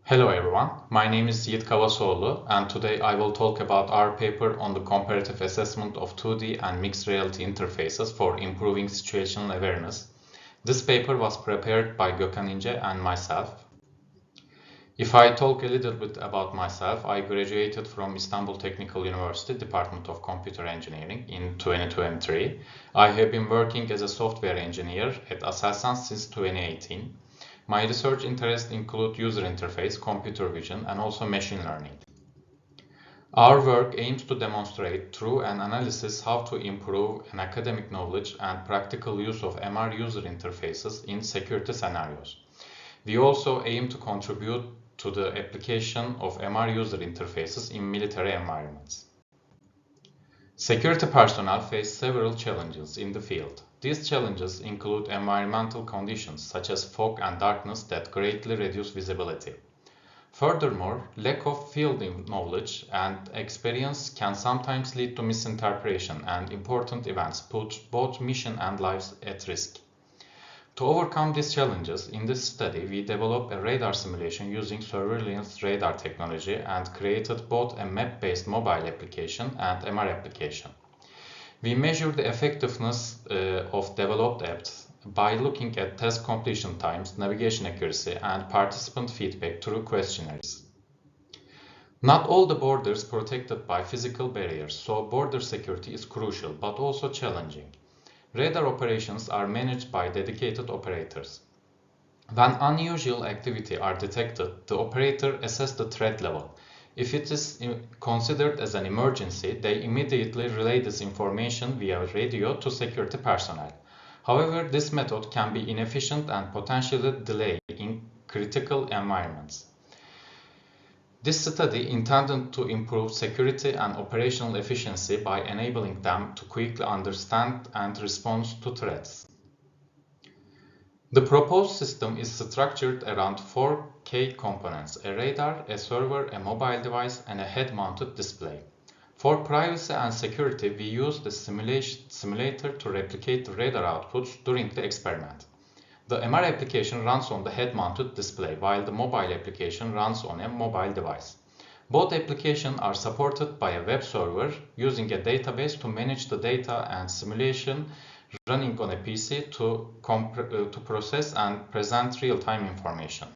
Hello everyone, my name is Yiğit Kavasoğlu and today I will talk about our paper on the comparative assessment of 2D and mixed reality interfaces for improving situational awareness. This paper was prepared by Gökhan İnce and myself. If I talk a little bit about myself, I graduated from Istanbul Technical University, Department of Computer Engineering in 2023. I have been working as a software engineer at Aselsan since 2018. My research interests include user interface, computer vision, and also machine learning. Our work aims to demonstrate through an analysis how to improve an academic knowledge and practical use of MR user interfaces in security scenarios. We also aim to contribute to the application of MR user interfaces in military environments. Security personnel face several challenges in the field. These challenges include environmental conditions such as fog and darkness that greatly reduce visibility. Furthermore, lack of field knowledge and experience can sometimes lead to misinterpretation, and important events put both mission and lives at risk. To overcome these challenges, in this study we developed a radar simulation using surveillance radar technology and created both a map-based mobile application and MR application. We measure the effectiveness of developed apps by looking at task completion times, navigation accuracy, and participant feedback through questionnaires. Not all the borders protected by physical barriers, so border security is crucial but also challenging. Radar operations are managed by dedicated operators. When unusual activity are detected, the operator assesses the threat level. If it is considered as an emergency, they immediately relay this information via radio to security personnel. However, this method can be inefficient and potentially delay in critical environments. This study intended to improve security and operational efficiency by enabling them to quickly understand and respond to threats. The proposed system is structured around 4 key components: a radar, a server, a mobile device, and a head-mounted display. For privacy and security, we use the simulator to replicate the radar outputs during the experiment. The MR application runs on the head-mounted display, while the mobile application runs on a mobile device. Both applications are supported by a web server using a database to manage the data, and simulation running on a PC to process and present real-time information.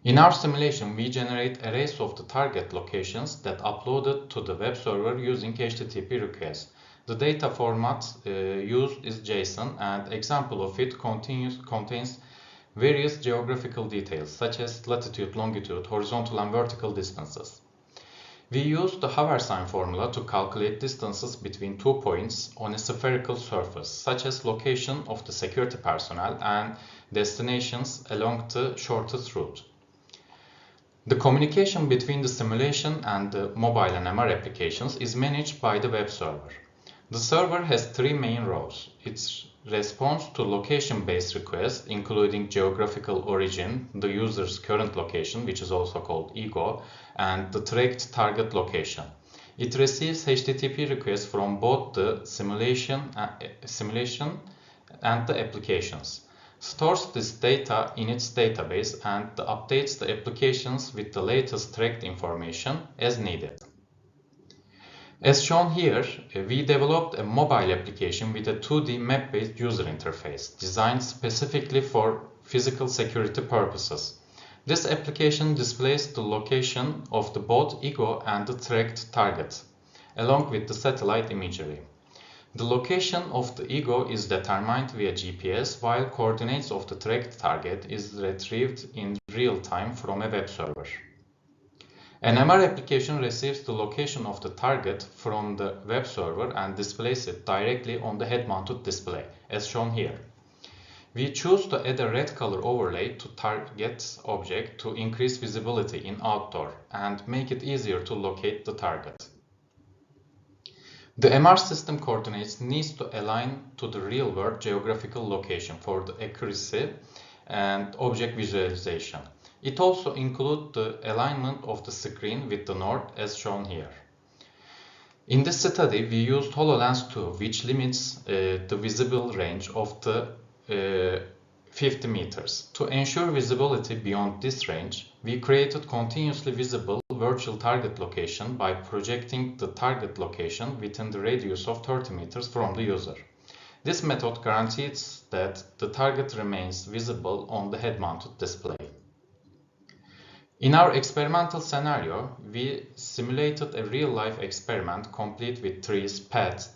In our simulation, we generate arrays of the target locations that uploaded to the web server using HTTP requests. The data format used is JSON, and example of it contains various geographical details such as latitude, longitude, horizontal and vertical distances. We use the hover sign formula to calculate distances between 2 points on a spherical surface, such as location of the security personnel and destinations along the shortest route. The communication between the simulation and the mobile and MR applications is managed by the web server. The server has 3 main roles. Its response to location-based requests, including geographical origin, the user's current location, which is also called ego, and the tracked target location. It receives HTTP requests from both the simulation and the applications, stores this data in its database, and updates the applications with the latest tracked information as needed. As shown here, we developed a mobile application with a 2D map-based user interface designed specifically for physical security purposes. This application displays the location of the both ego and the tracked target, along with the satellite imagery. The location of the ego is determined via GPS, while coordinates of the tracked target is retrieved in real time from a web server. An MR application receives the location of the target from the web server and displays it directly on the head-mounted display, as shown here. We choose to add a red color overlay to target object to increase visibility in outdoor and make it easier to locate the target. The MR system coordinates needs to align to the real-world geographical location for the accuracy and object visualization. It also includes the alignment of the screen with the north, as shown here. In this study, we used HoloLens 2, which limits the visible range of the 50 meters. To ensure visibility beyond this range, we created continuously visible virtual target location by projecting the target location within the radius of 30 meters from the user. This method guarantees that the target remains visible on the head-mounted display. In our experimental scenario, we simulated a real-life experiment complete with trees, paths,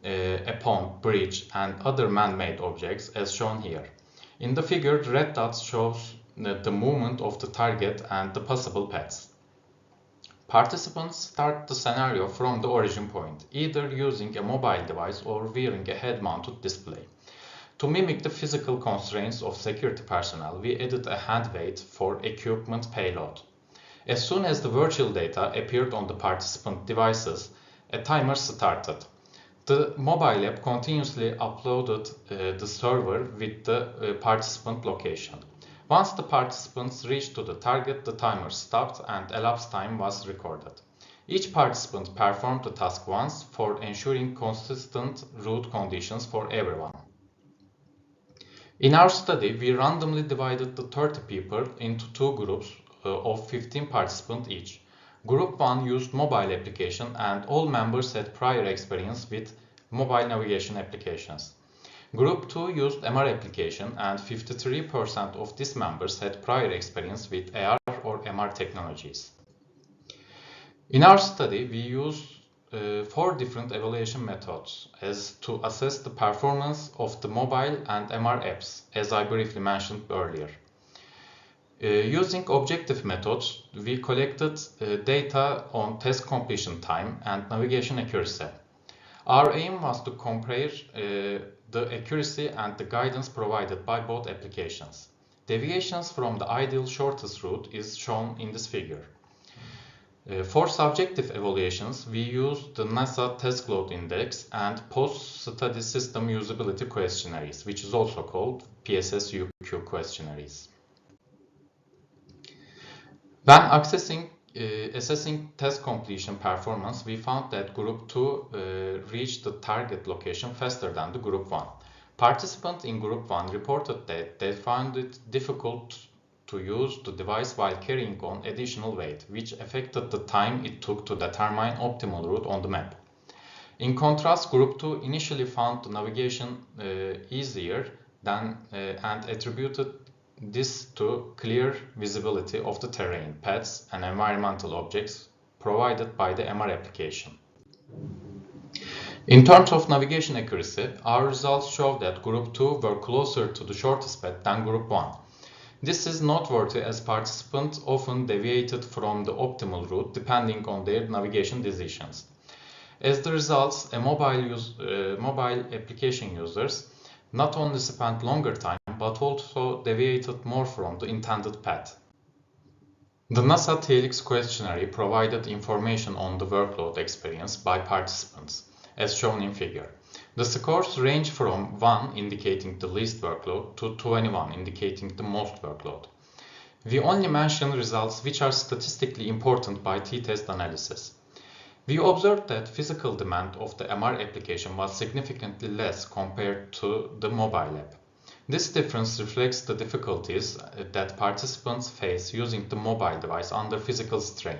a pond, bridge, and other man-made objects as shown here. In the figure, the red dots shows the movement of the target and the possible paths. Participants start the scenario from the origin point, either using a mobile device or wearing a head-mounted display. To mimic the physical constraints of security personnel, we added a hand weight for equipment payload. As soon as the virtual data appeared on the participant devices, a timer started. The mobile app continuously uploaded the server with the participant location. Once the participants reached to the target, the timer stopped and elapsed time was recorded. Each participant performed the task once for ensuring consistent route conditions for everyone. In our study, we randomly divided the 30 people into two groups of 15 participants each. Group 1 used mobile application and all members had prior experience with mobile navigation applications. Group 2 used MR application and 53% of these members had prior experience with AR or MR technologies. In our study, we used 4 different evaluation methods as to assess the performance of the mobile and MR apps, as I briefly mentioned earlier. Using objective methods, we collected data on test completion time and navigation accuracy. Our aim was to compare the accuracy and the guidance provided by both applications. Deviations from the ideal shortest route is shown in this figure. For subjective evaluations, we used the NASA Task Load Index and Post-Study System Usability Questionnaires, which is also called PSS-UQ questionnaires. When assessing test completion performance, we found that Group 2 reached the target location faster than the Group 1. Participants in Group 1 reported that they found it difficult to use the device while carrying on additional weight, which affected the time it took to determine optimal route on the map. In contrast, Group 2 initially found the navigation easier and attributed this to clear visibility of the terrain, paths, and environmental objects provided by the MR application. In terms of navigation accuracy, our results show that Group 2 were closer to the shortest path than Group 1. This is noteworthy as participants often deviated from the optimal route depending on their navigation decisions. As the results, mobile application users not only spent longer time but also deviated more from the intended path. The NASA TLX questionnaire provided information on the workload experienced by participants, as shown in figure. The scores range from 1 indicating the least workload to 21 indicating the most workload. We only mention results which are statistically important by t-test analysis. We observed that physical demand of the MR application was significantly less compared to the mobile app. This difference reflects the difficulties that participants face using the mobile device under physical strain.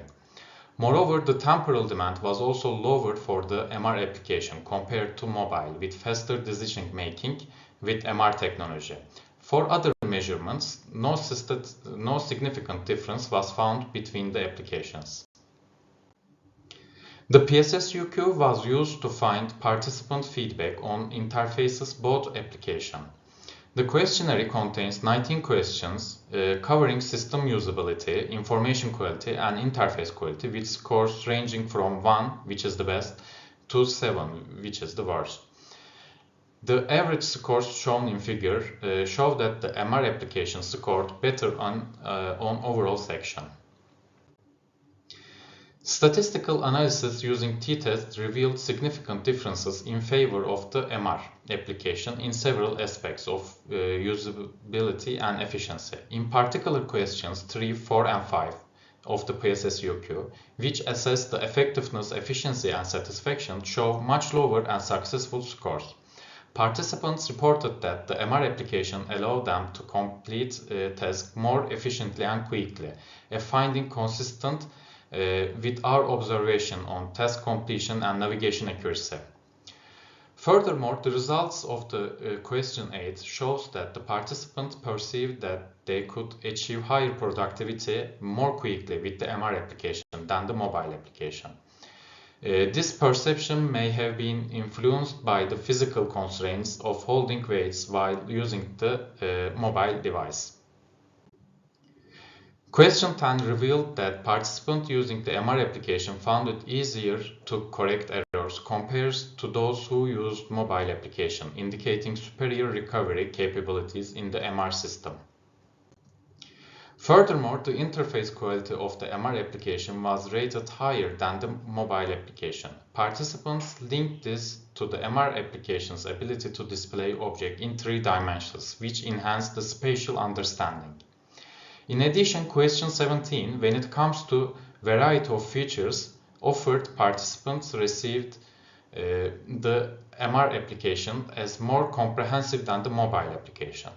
Moreover, the temporal demand was also lower for the MR application compared to mobile, with faster decision making with MR technology. For other measurements, no significant difference was found between the applications. The PSS-UQ was used to find participant feedback on interfaces both applications. The questionnaire contains 19 questions covering system usability, information quality, and interface quality, with scores ranging from 1, which is the best, to 7, which is the worst. The average scores shown in figure show that the MR application scored better on overall section. Statistical analysis using t-test revealed significant differences in favor of the MR application in several aspects of usability and efficiency. In particular, questions 3, 4, and 5 of the PSS-UQ, which assess the effectiveness, efficiency, and satisfaction, show much lower and successful scores. Participants reported that the MR application allowed them to complete tasks more efficiently and quickly, a finding consistent with our observation on task completion and navigation accuracy. Furthermore, the results of the question 8 shows that the participants perceived that they could achieve higher productivity more quickly with the MR application than the mobile application. This perception may have been influenced by the physical constraints of holding weights while using the mobile device. Question 10 revealed that participants using the MR application found it easier to correct errors compared to those who used mobile application, indicating superior recovery capabilities in the MR system. Furthermore, the interface quality of the MR application was rated higher than the mobile application. Participants linked this to the MR application's ability to display objects in 3 dimensions, which enhanced the spatial understanding. In addition, question 17, when it comes to variety of features offered, participants received the MR application as more comprehensive than the mobile application.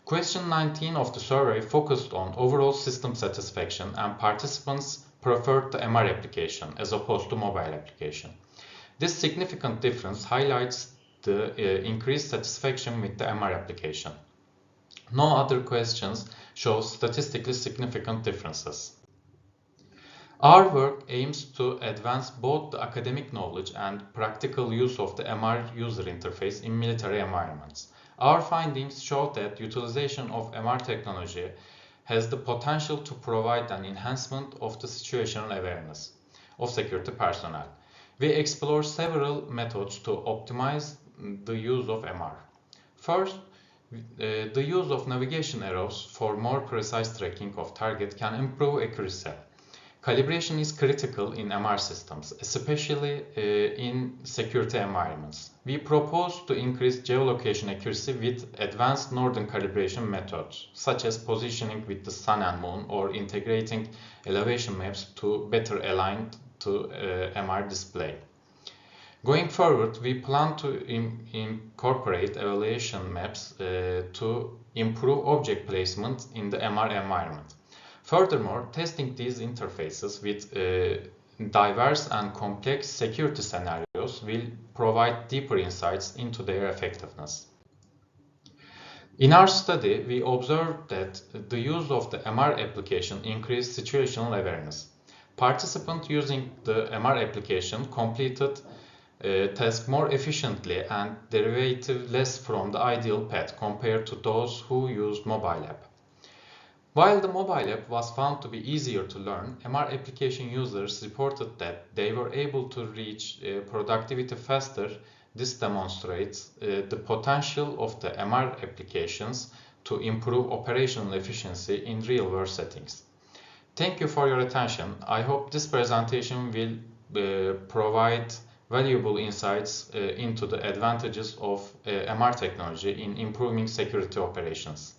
Question 19 of the survey focused on overall system satisfaction, and participants preferred the MR application as opposed to mobile application. This significant difference highlights the increased satisfaction with the MR application. No other questions show statistically significant differences. Our work aims to advance both the academic knowledge and practical use of the MR user interface in military environments. Our findings show that utilization of MR technology has the potential to provide an enhancement of the situational awareness of security personnel. We explore several methods to optimize the use of MR. First, the use of navigation arrows for more precise tracking of target can improve accuracy. Calibration is critical in MR systems, especially in security environments. We propose to increase geolocation accuracy with advanced northern calibration methods, such as positioning with the sun and moon or integrating elevation maps to better align to MR display. Going forward, we plan to incorporate evaluation maps to improve object placement in the MR environment. Furthermore, testing these interfaces with diverse and complex security scenarios will provide deeper insights into their effectiveness. In our study, we observed that the use of the MR application increased situational awareness. Participants using the MR application completed tasks more efficiently and derivative less from the ideal path compared to those who used mobile app. While the mobile app was found to be easier to learn, MR application users reported that they were able to reach productivity faster. This demonstrates the potential of the MR applications to improve operational efficiency in real-world settings. Thank you for your attention. I hope this presentation will provide valuable insights into the advantages of MR technology in improving security operations.